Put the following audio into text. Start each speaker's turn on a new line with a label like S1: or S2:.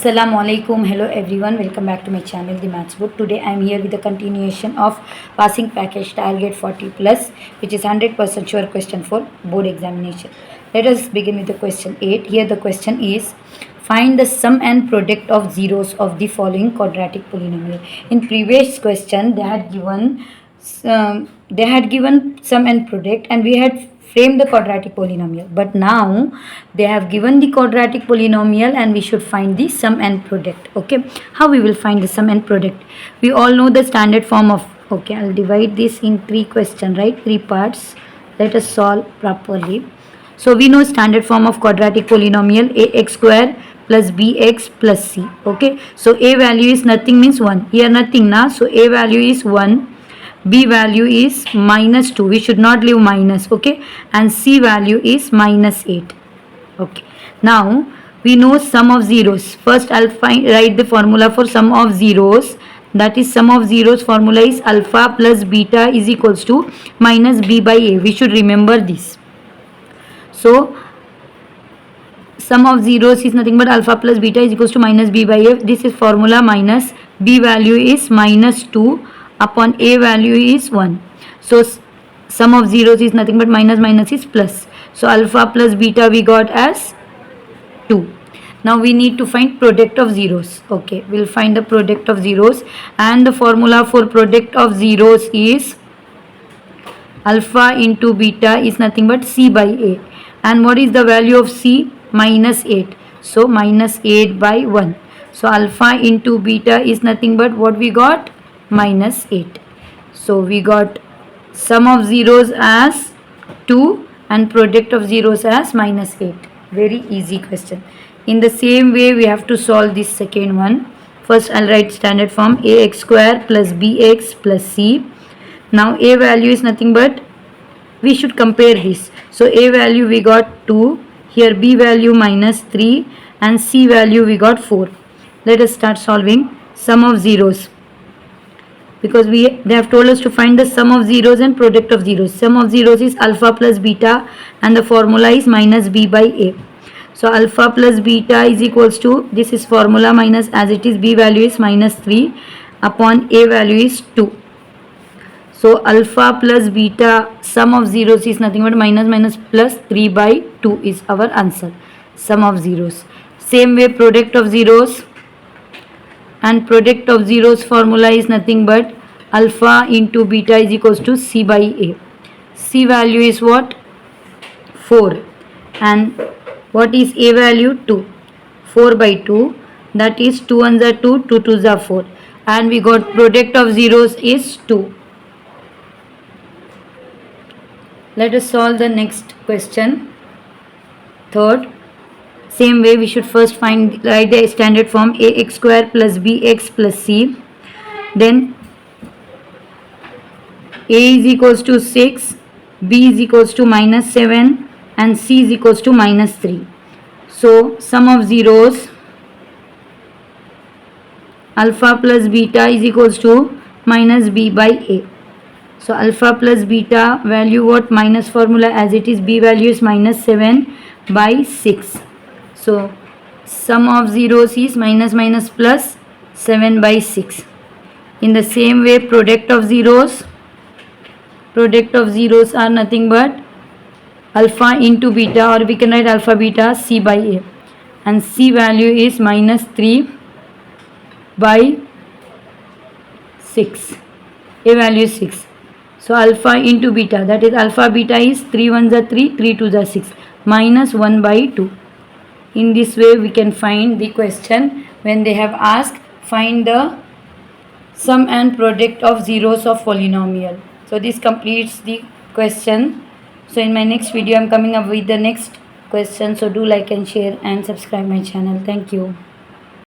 S1: Assalamu alaikum. Hello everyone. Welcome back to my channel, The Maths Book. Today I am here with the continuation of passing package target 40 plus, which is 100% sure question for board examination. Let us begin with the question 8. Here the question is, find the sum and product of zeros of the following quadratic polynomial. In previous question they had given sum and product, and we had frame the quadratic polynomial, but now they have given the quadratic polynomial and we should find the sum and product. Okay, how we will find the sum and product? We all know the standard form of, okay, I'll divide this in three questions, right? Three parts. Let us solve properly. So we know standard form of quadratic polynomial, ax square plus bx plus c. Okay, so a value is nothing means 1. Here nothing na, so a value is 1, b value is minus 2, we should not leave minus, okay, and c value is minus 8. Okay, now we know sum of zeros. First I'll write the formula for sum of zeros. That is, sum of zeros formula is alpha plus beta is equals to minus b by a. We should remember this. So sum of zeros is nothing but alpha plus beta is equals to minus b by a. This is formula. Minus b value is minus 2 upon a value is 1. So sum of zeros is nothing but minus is plus. So alpha plus beta we got as 2. Now we need to find product of zeros. Okay, we'll find the product of zeros, and the formula for product of zeros is alpha into beta is nothing but c by a. And what is the value of c? Minus 8. So minus 8 by 1. So alpha into beta is nothing but what we got? Minus 8. So we got sum of zeros as 2 and product of zeros as minus 8. Very easy question. In the same way we have to solve this second one. First I'll write standard form, ax square plus bx plus c. Now a value is nothing but, we should compare this. So a value we got 2, here b value minus 3, and c value we got 4. Let us start solving sum of zeros, because they have told us to find the sum of zeros and product of zeros. Sum of zeros is alpha plus beta, and the formula is minus b by a. So alpha plus beta is equals to, this is formula minus as it is, b value is minus 3 upon a value is 2. So alpha plus beta sum of zeros is nothing but minus plus 3 by 2 is our answer. Sum of zeros. Same way product of zeros, and product of zeros formula is nothing but alpha into beta is equals to c by a. C value is what? 4. And what is a value? 2. 4 by 2, that is 2 ones are 2, 2 twos are 4. And we got product of zeros is 2. Let us solve the next question. Third. Same way we should first write the standard form, ax square plus bx plus c. Then a is equals to 6, b is equals to minus 7, and c is equals to minus 3. So sum of zeros, alpha plus beta is equals to minus b by a. So alpha plus beta value what? Minus formula as it is, b value is minus 7 by 6. So sum of zeros is minus plus 7 by 6. In the same way product of zeros are nothing but alpha into beta, or we can write alpha beta c by a, and c value is minus 3 by 6. A value is 6. So alpha into beta, that is alpha beta is 3 ones are 3, 3 twos are 6, minus 1 by 2. In this way we can find the question when they have asked find the sum and product of zeros of polynomial. So this completes the question. So in my next video I am coming up with the next question. So do like and share and subscribe my channel. Thank you.